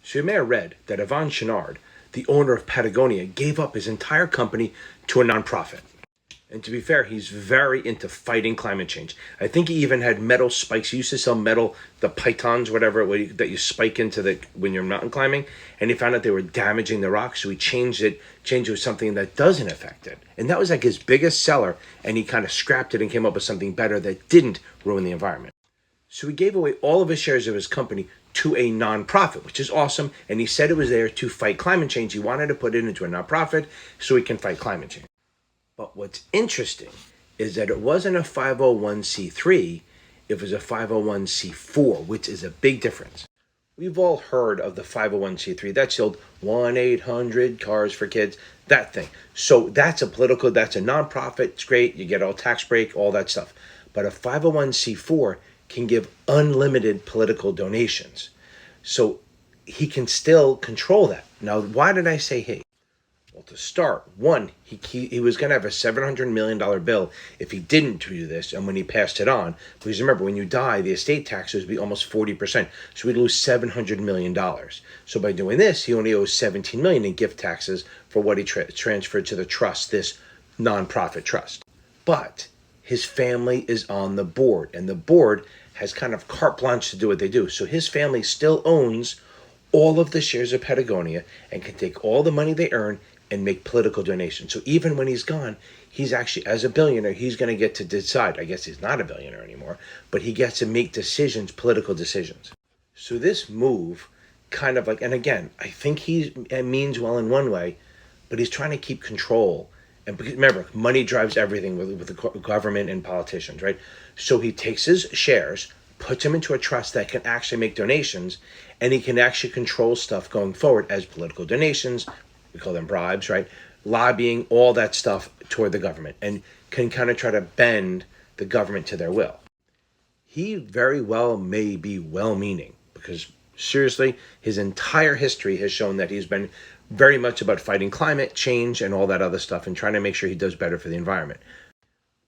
So you may have read that Yvon Chouinard, the owner of Patagonia, gave up his entire company to a nonprofit. And to be fair, he's very into fighting climate change. I think he even had metal spikes. He used to sell metal, the pythons, whatever, that you spike into when you're mountain climbing. And he found out they were damaging the rocks, so he changed it to something that doesn't affect it. And that was like his biggest seller, and he kind of scrapped it and came up with something better that didn't ruin the environment. So he gave away all of his shares of his company to a nonprofit, which is awesome. And he said it was there to fight climate change. He wanted to put it into a nonprofit so he can fight climate change. But what's interesting is that it wasn't a 501c3, it was a 501c4, which is a big difference. We've all heard of the 501c3. That's the old 1-800 Cars for Kids, that thing. So that's a nonprofit. It's great. You get all tax break, all that stuff. But a 501c4 can give unlimited political donations. So he can still control that. Now, why did I say hey? Well, to start, one, he was going to have a $700 million bill if he didn't do this, and when he passed it on, because remember, when you die, the estate taxes would be almost 40%, so we'd lose $700 million. So by doing this, he only owes $17 million in gift taxes for what he transferred to the trust, this nonprofit trust. But his family is on the board, and the board has kind of carte blanche to do what they do. So his family still owns all of the shares of Patagonia and can take all the money they earn and make political donations. So even when he's gone, he's actually, as a billionaire, he's going to get to decide. I guess he's not a billionaire anymore, but he gets to make decisions, political decisions. So this move kind of like, and again, I think he means well in one way, but he's trying to keep control. And because, remember, money drives everything with the government and politicians, right? So he takes his shares, puts them into a trust that can actually make donations, and he can actually control stuff going forward as political donations. We call them bribes, right? Lobbying, all that stuff toward the government, and can kind of try to bend the government to their will. He very well may be well-meaning, because seriously, his entire history has shown that he's been very much about fighting climate change and all that other stuff and trying to make sure he does better for the environment.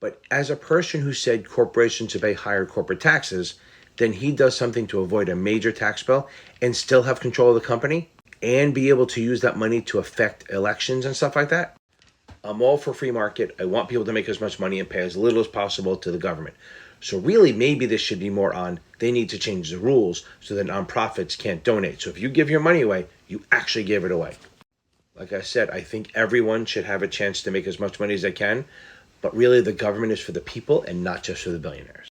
But as a person who said corporations should pay higher corporate taxes, then he does something to avoid a major tax bill and still have control of the company and be able to use that money to affect elections and stuff like that. I'm all for free market. I want people to make as much money and pay as little as possible to the government. So really, maybe this should be more on, they need to change the rules so that nonprofits can't donate. So if you give your money away, you actually give it away. Like I said, I think everyone should have a chance to make as much money as they can, but really the government is for the people and not just for the billionaires.